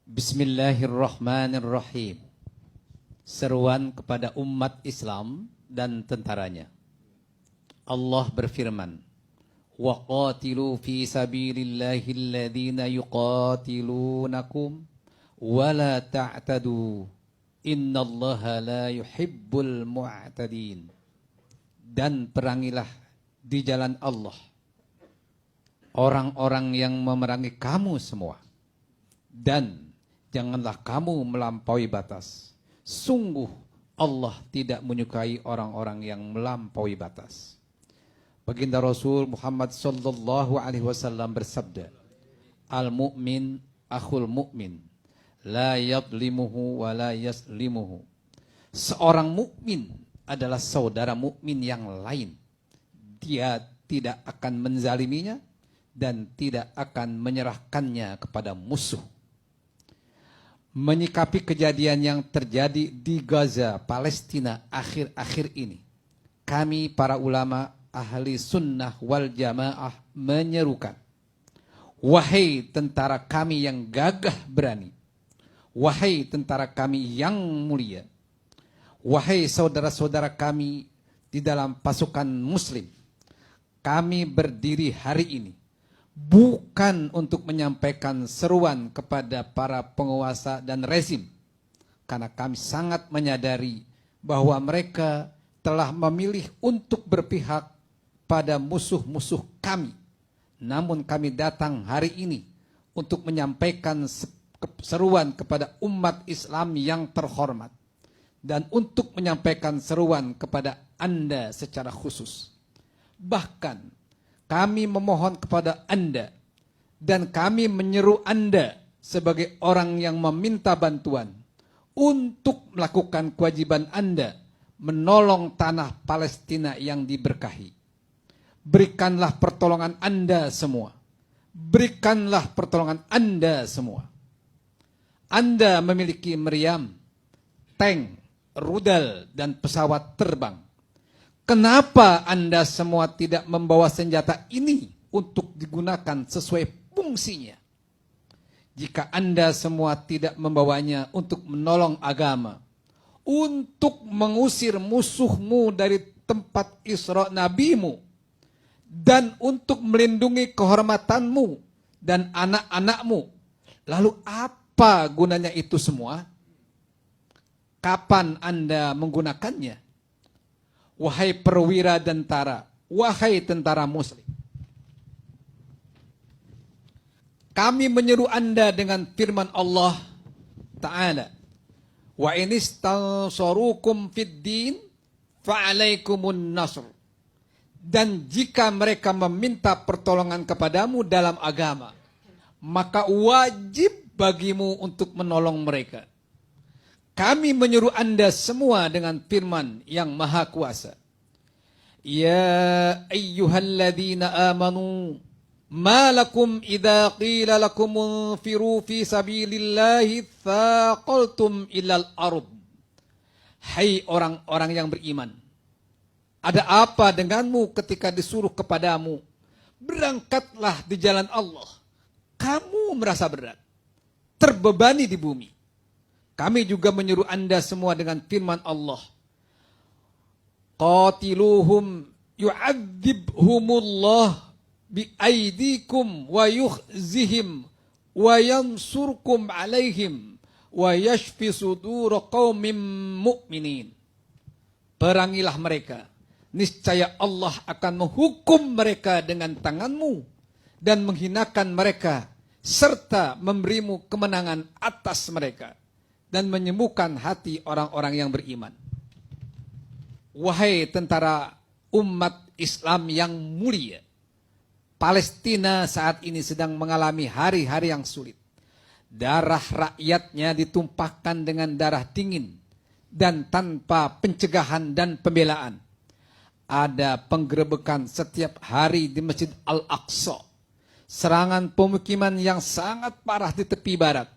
Bismillahirrahmanirrahim. Seruan kepada umat Islam dan tentaranya. Allah berfirman, "Wa qatilu fi sabilillahi alladhina yuqatilunakum wa la ta'tadu. Innallaha la yuhibbul mu'tadin." Dan perangilah di jalan Allah orang-orang yang memerangi kamu semua. Dan janganlah kamu melampaui batas. Sungguh Allah tidak menyukai orang-orang yang melampaui batas. Baginda Rasul Muhammad sallallahu alaihi wasallam bersabda, "Al-mu'min akhul mu'min, la yadlimuhu wa la yaslimuhu." Seorang mukmin adalah saudara mukmin yang lain. Dia tidak akan menzaliminya dan tidak akan menyerahkannya kepada musuh. Menyikapi kejadian yang terjadi di Gaza, Palestina akhir-akhir ini, kami para ulama ahli sunnah wal jamaah menyerukan, wahai tentara kami yang gagah berani, wahai tentara kami yang mulia, wahai saudara-saudara kami di dalam pasukan muslim, kami berdiri hari ini bukan untuk menyampaikan seruan kepada para penguasa dan rezim, karena kami sangat menyadari bahwa mereka telah memilih untuk berpihak pada musuh-musuh kami. Namun kami datang hari ini untuk menyampaikan seruan kepada umat Islam yang terhormat, dan untuk menyampaikan seruan kepada Anda secara khusus. Bahkan kami memohon kepada Anda dan kami menyeru Anda sebagai orang yang meminta bantuan untuk melakukan kewajiban Anda menolong tanah Palestina yang diberkahi. Berikanlah pertolongan Anda semua. Berikanlah pertolongan Anda semua. Anda memiliki meriam, tank, rudal, dan pesawat terbang. Kenapa Anda semua tidak membawa senjata ini untuk digunakan sesuai fungsinya? Jika Anda semua tidak membawanya untuk menolong agama, untuk mengusir musuhmu dari tempat Isra nabimu, dan untuk melindungi kehormatanmu dan anak-anakmu, lalu apa gunanya itu semua? Kapan Anda menggunakannya? Wahai perwira tentara, wahai tentara muslim, kami menyeru Anda dengan firman Allah Ta'ala, "Wa inistansarukum fid din fa'alaikumun nasr." Dan jika mereka meminta pertolongan kepadamu dalam agama, maka wajib bagimu untuk menolong mereka. Kami menyuruh Anda semua dengan firman yang maha kuasa. Ya ayyuhalladzina amanu, ma lakum idza qila lakum unfiru fi sabilillahi thaqaltum ilal ard. Hai orang-orang yang beriman, ada apa denganmu ketika disuruh kepadamu, berangkatlah di jalan Allah, kamu merasa berat, terbebani di bumi. Kami juga menyuruh Anda semua dengan firman Allah, qatiluhum yu'adzibhumullah biaidikum wa yukhzihim wa yansurkum alaihim wa yashfi sudur qaumin mu'minin. Perangilah mereka, niscaya Allah akan menghukum mereka dengan tanganmu dan menghinakan mereka, serta memberimu kemenangan atas mereka, dan menyembuhkan hati orang-orang yang beriman. Wahai tentara umat Islam yang mulia, Palestina saat ini sedang mengalami hari-hari yang sulit. Darah rakyatnya ditumpahkan dengan darah dingin dan tanpa pencegahan dan pembelaan. Ada penggerebekan setiap hari di Masjid Al-Aqsa, serangan pemukiman yang sangat parah di tepi barat,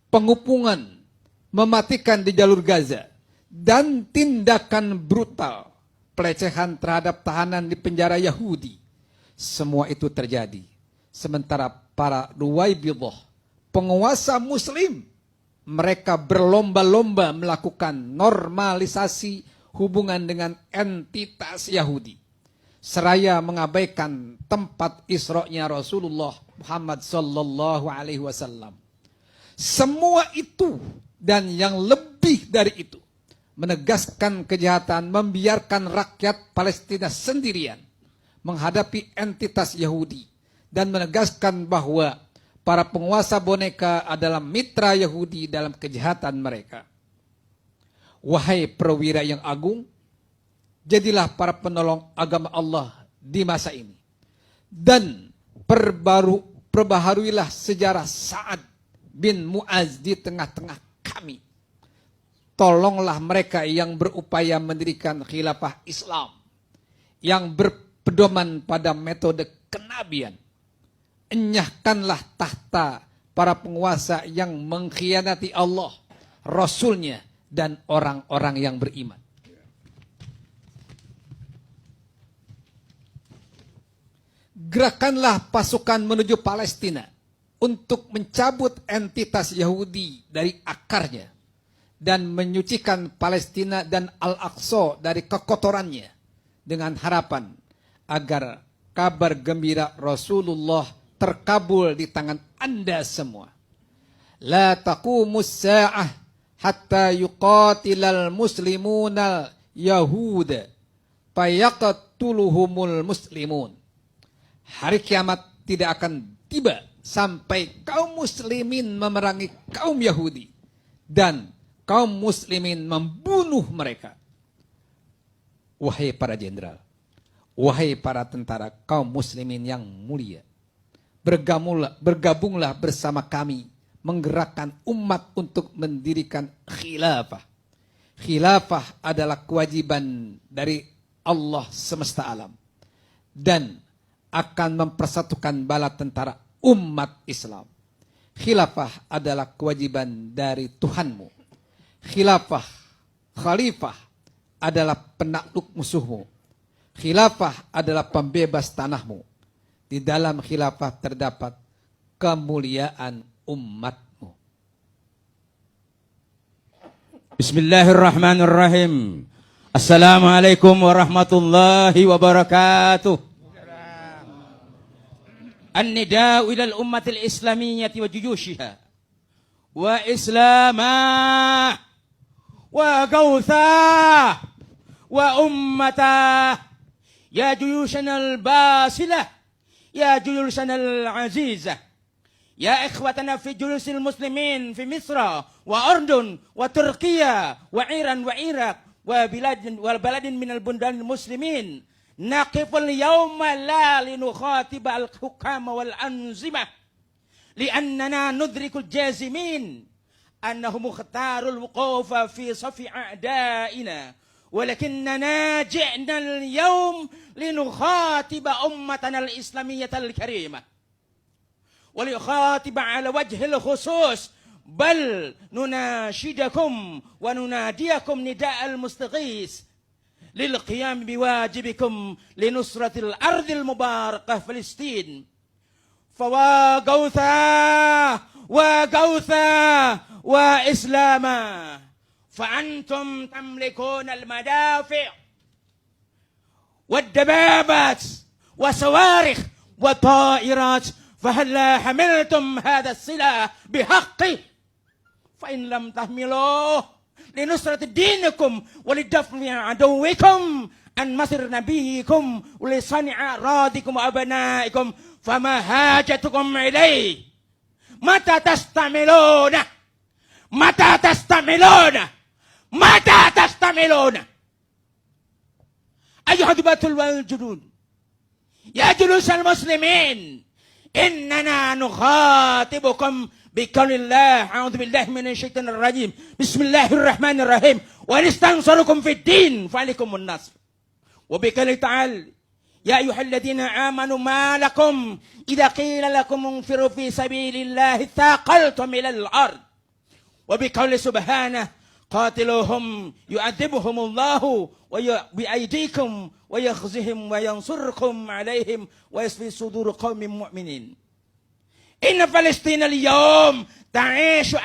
pengepungan mematikan di jalur Gaza, dan tindakan brutal pelecehan terhadap tahanan di penjara Yahudi. Semua itu terjadi sementara para Ruwaibidah, penguasa muslim, mereka berlomba-lomba melakukan normalisasi hubungan dengan entitas Yahudi, seraya mengabaikan tempat Isra-nya Rasulullah Muhammad sallallahu alaihi wasallam. Semua itu dan yang lebih dari itu menegaskan kejahatan membiarkan rakyat Palestina sendirian menghadapi entitas Yahudi dan menegaskan bahwa para penguasa boneka adalah mitra Yahudi dalam kejahatan mereka. Wahai perwira yang agung, jadilah para penolong agama Allah di masa ini. Dan perbaharuilah sejarah Sa'ad bin Mu'az di tengah-tengah kami. Tolonglah mereka yang berupaya mendirikan khilafah Islam, yang berpedoman pada metode kenabian. Enyahkanlah tahta para penguasa yang mengkhianati Allah, Rasulnya, dan orang-orang yang beriman. Gerakanlah pasukan menuju Palestina untuk mencabut entitas Yahudi dari akarnya dan menyucikan Palestina dan Al-Aqsa dari kekotorannya dengan harapan agar kabar gembira Rasulullah terkabul di tangan Anda semua. La taqumus sa'ah hatta yuqatilal muslimunal yahuda fayaqtuluhumul muslimun. Hari kiamat tidak akan tiba sampai kaum muslimin memerangi kaum Yahudi dan kaum muslimin membunuh mereka. Wahai para jenderal, wahai para tentara kaum muslimin yang mulia, bergabunglah bersama kami menggerakkan umat untuk mendirikan khilafah. Khilafah adalah kewajiban dari Allah semesta alam dan akan mempersatukan bala tentara umat Islam. Khilafah adalah kewajiban dari Tuhanmu. Khilafah, khalifah adalah penakluk musuhmu. Khilafah adalah pembebas tanahmu. Di dalam khilafah terdapat kemuliaan umatmu. Bismillahirrahmanirrahim. Assalamualaikum warahmatullahi wabarakatuh. An-nida'u ilal ummatil islamiyyati wa juyushiha wa islamah wa gawthah wa ummatah ya juyushana al-basilah ya juyushana al-azizah ya ikhwatana fi juyusil muslimin fi Misra wa Urdun wa Turkiya wa Iran wa Iraq wa baladin minal bundan muslimin naqiful yawma la linukhatib al-hukam wal-anzimah li'annana nudrikul jazimin annahu mukhtarul wuqufa fi safi a'da'ina walakinnana ji'na al-yawm linukhatib ummatana al-islamiyyah al-karimah وليخاطب على وجه الخصوص بل نناشدكم ونناديكم نداء المستغيث للقيام بواجبكم لنصرة الأرض المباركة فلسطين فواغوثا وغوثا وإسلاما فأنتم تملكون المدافع والدبابات وصواريخ وطائرات فهلا حملتم هذا السلاح بحقه فإن لم تحملوه لنصرة دينكم ولدفع عدوكم عن مصر نبيكم ولصنع أراضيكم وأبنائكم فما حاجتكم إليه متى تستعملونه متى تستعملونه متى تستعملونه أيها الضباط والجنود يا جلوس المسلمين إننا نخاطبكم بقول الله أعوذ بالله من الشيطان الرجيم بسم الله الرحمن الرحيم وإن استنصركم في الدين فعليكم النصر وبقوله تعالى يا أيها الذين آمنوا ما لكم إذا قيل لكم انفروا في سبيل الله ثاقلتم إلى الأرض وبقوله سبحانه قاتلوهم يعذبهم الله بأيديكم ويخزهم وينصركم عليهم ويشفي صدور قوم مؤمنين إن فلسطين اليوم تعيش